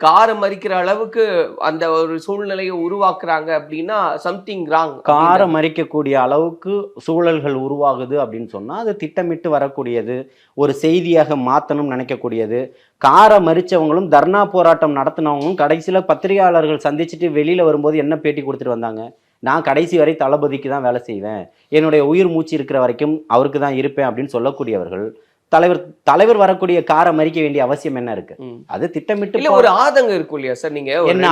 காரை மறிக்கிற அளவுக்கு அந்த ஒரு சூழ்நிலையை உருவாக்குறாங்க அப்படின்னா சம்திங் ராங். காரை மறிக்கக்கூடிய அளவுக்கு சூழல்கள் உருவாகுது அப்படின்னு சொன்னா அது திட்டமிட்டு வரக்கூடியது, ஒரு செய்தியாக மாற்றணும்னு நினைக்கக்கூடியது. காரை மறிச்சவங்களும் தர்ணா போராட்டம் நடத்தினவங்களும் கடைசியில பத்திரிகையாளர்கள் சந்திச்சுட்டு வெளியில வரும்போது என்ன பேட்டி கொடுத்துட்டு வந்தாங்க? நான் கடைசி வரை தளபதிக்கு தான் வேலை செய்வேன், என்னுடைய உயிர் மூச்சு இருக்கிற வரைக்கும் அவருக்கு தான் இருப்பேன் அப்படின்னு சொல்லக்கூடியவர்கள் தலைவர் வரக்கூடிய காரை மறிக்க வேண்டிய அவசியம் என்ன இருக்கு? அது திட்டமிட்டு இல்ல ஒரு ஆதங்கம் இருக்கும் இல்லையா சார்? நீங்க என்ன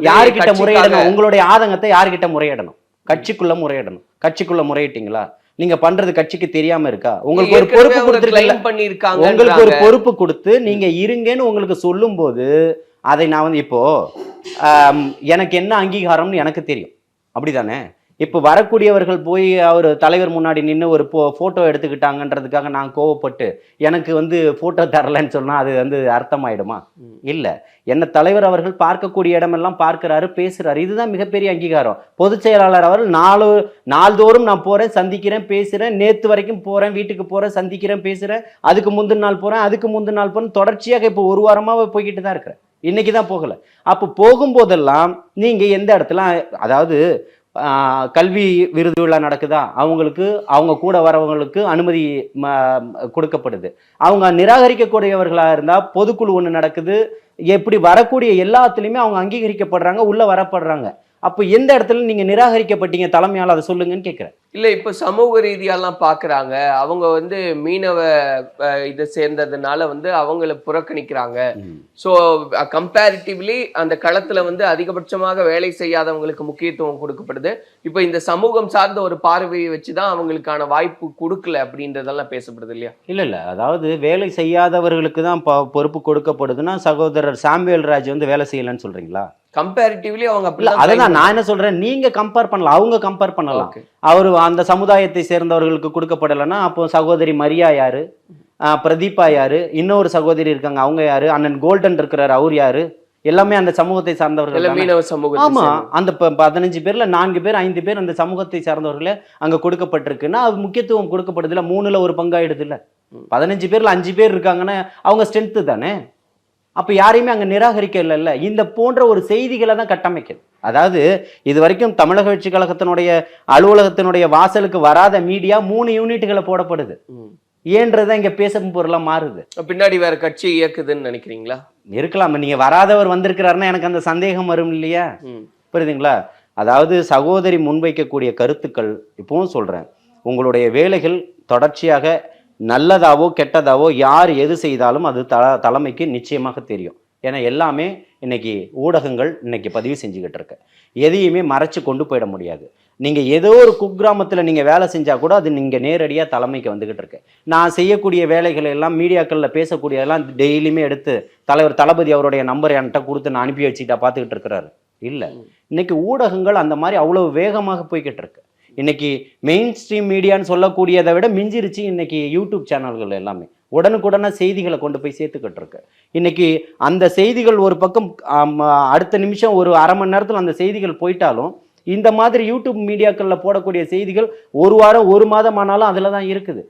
யாருக்கிட்ட முறையிடணும்? உங்களுடைய ஆதங்கத்தை யாருக்கிட்ட முறையிடணும்? கட்சிக்குள்ள முறையிடணும். கட்சிக்குள்ள முறையிட்டீங்களா? நீங்க பண்றது கட்சிக்கு தெரியாம இருக்கா? உங்களுக்கு ஒரு பொறுப்பு கொடுத்துருக்காங்க, உங்களுக்கு ஒரு பொறுப்பு கொடுத்து நீங்க இருங்கன்னு உங்களுக்கு சொல்லும் போது அதை நான் வந்து இப்போ எனக்கு என்ன அங்கீகாரம்னு எனக்கு தெரியும், அப்படிதானே? இப்போ வரக்கூடியவர்கள் போய் அவர் தலைவர் முன்னாடி நின்று ஒரு ஃபோட்டோ எடுத்துக்கிட்டாங்கன்றதுக்காக நான் கோவப்பட்டு எனக்கு வந்து ஃபோட்டோ தரலன்னு சொன்னால் அது வந்து அர்த்தமாயிடுமா? இல்லை. என்ன தலைவர் அவர்கள் பார்க்கக்கூடிய இடமெல்லாம் பார்க்குறாரு, பேசுகிறாரு. இதுதான் மிகப்பெரிய அங்கீகாரம். பொதுச் செயலாளர் அவர்கள் நாள்தோறும் நான் போகிறேன், சந்திக்கிறேன், பேசுகிறேன், நேற்று வரைக்கும் போகிறேன், வீட்டுக்கு போகிறேன், சந்திக்கிறேன், பேசுகிறேன், அதுக்கு முந்தின நாள் போகிறேன், அதுக்கு முந்தின நாள் போகிறேன், தொடர்ச்சியாக இப்போ ஒரு வாரமாக போய்கிட்டு தான் இருக்கிறேன். இன்னைக்கு தான் போகலை. அப்போ போகும்போதெல்லாம் நீங்கள் எந்த இடத்துல, அதாவது கல்வி விருது விழா நடக்குதா, அவங்களுக்கு அவங்க கூட வரவங்களுக்கு அனுமதி கொடுக்கப்படுது. அவங்க நிராகரிக்கக்கூடியவர்களாக இருந்தால் பொதுக்குழு ஒன்று நடக்குது, எப்படி வரக்கூடிய எல்லாத்துலேயுமே அவங்க அங்கீகரிக்கப்படுறாங்க, உள்ள வரப்படுறாங்க. அப்போ எந்த இடத்துல நீங்க நிராகரிக்கப்பட்டீங்க தலைமையால், அதை சொல்லுங்கன்னு கேட்குறேன். இல்லை, இப்போ சமூக ரீதியாலாம் பார்க்குறாங்க, அவங்க வந்து மீனவ இதை சேர்ந்ததுனால வந்து அவங்கள புறக்கணிக்கிறாங்க. ஸோ கம்பேரிட்டிவ்லி அந்த களத்தில் வந்து அதிகபட்சமாக வேலை செய்யாதவங்களுக்கு முக்கியத்துவம் கொடுக்கப்படுது. இப்போ இந்த சமூகம் சார்ந்த ஒரு பார்வையை வச்சு தான் அவங்களுக்கான வாய்ப்பு கொடுக்கல அப்படின்றதெல்லாம் பேசப்படுது இல்லையா? இல்லை, அதாவது வேலை செய்யாதவர்களுக்கு தான் பொறுப்பு கொடுக்கப்படுதுன்னா சகோதரர் சாமுவேல் ராஜ் வந்து வேலை செய்யலைன்னு சொல்றீங்களா? கம்பேரிட்டிவ்லி அவங்க அதான் நான் என்ன சொல்றேன், நீங்க கம்பேர் பண்ணலாம், அவங்க கம்பேர் பண்ணலாம். அவரு அந்த சமுதாயத்தை சேர்ந்தவர்களுக்கு கொடுக்கப்படலைன்னா அப்போ சகோதரி மரியா யாரு, பிரதீபா யாரு, இன்னொரு சகோதரி இருக்காங்க அவங்க யாரு, அண்ணன் கோல்டன் இருக்கிறார் அவர் யாரு, எல்லாமே அந்த சமூகத்தை சார்ந்தவர்கள். ஆமா, அந்த 15 பேர்ல 4 பேர் 5 பேர் அந்த சமூகத்தை சார்ந்தவர்களே அங்க கொடுக்கப்பட்டிருக்குன்னா அது முக்கியத்துவம் கொடுக்கப்படுது இல்ல, 3ல் 1 பங்காயிடுது இல்ல. 15 பேர்ல 5 பேர் இருக்காங்கன்னா அவங்க ஸ்ட்ரென்த் தானே. அப்போ யாரையுமே அங்கே நிராகரிக்க இல்லைல்ல. இந்த போன்ற ஒரு செய்திகளை தான் கட்டமைக்குது. அதாவது இது வரைக்கும் தமிழக வெற்றி கழகத்தினுடைய அலுவலகத்தினுடைய வாசலுக்கு வராத மீடியா 3 யூனிட்டுகளை போடப்படுது. ஏன்றதான் இங்க பேசும் பொருளாக மாறுது. பின்னாடி வேற கட்சி இயக்குதுன்னு நினைக்கிறீங்களா? இருக்கலாம். நீங்க வராதவர் வந்திருக்கிறாருன்னா எனக்கு அந்த சந்தேகம் வரும் இல்லையா? புரியுதுங்களா? அதாவது சகோதரி முன்வைக்கக்கூடிய கருத்துக்கள் இப்பவும் சொல்றேன், உங்களுடைய வேலைகள் தொடர்ச்சியாக நல்லதாவோ கெட்டதாவோ யார் எது செய்தாலும் அது தலைமைக்கு நிச்சயமாக தெரியும். ஏன்னா எல்லாமே இன்னைக்கு ஊடகங்கள் இன்னைக்கு பதிவு செஞ்சுக்கிட்டு இருக்கு. எதையுமே மறைச்சு கொண்டு போயிட முடியாது. நீங்கள் ஏதோ ஒரு குக்கிராமத்தில் நீங்கள் வேலை செஞ்சால் கூட அது நீங்கள் நேரடியாக தலைமைக்கு வந்துக்கிட்டு இருக்கு. நான் செய்யக்கூடிய வேலைகள் எல்லாம் மீடியாக்களில் பேசக்கூடியதெல்லாம் டெய்லியுமே எடுத்து தலைவர் தளபதி அவருடைய நம்பர் என்கிட்ட கொடுத்து நான் அனுப்பி வச்சுக்கிட்டா பார்த்துக்கிட்டு இருக்கிறாரு. இல்லை, இன்னைக்கு ஊடகங்கள் அந்த மாதிரி அவ்வளோ வேகமாக போய்கிட்டு இருக்கு. இன்னைக்கு மெயின் ஸ்ட்ரீம் மீடியான்னு சொல்லக்கூடியதை விட மிஞ்சிருச்சு இன்னைக்கு யூடியூப் சேனல்கள் எல்லாமே. உடனுக்குடனே செய்திகளை கொண்டு போய் சேர்த்துக்கிட்டு இருக்கு. இன்னைக்கு அந்த செய்திகள் ஒரு பக்கம் அடுத்த நிமிஷம் ஒரு அரை மணி நேரத்தில் அந்த செய்திகள் போயிட்டாலும் இந்த மாதிரி யூடியூப் மீடியாக்களில் போடக்கூடிய செய்திகள் ஒரு வாரம் 1 மாதம் ஆனாலும் அதில் தான் இருக்குது.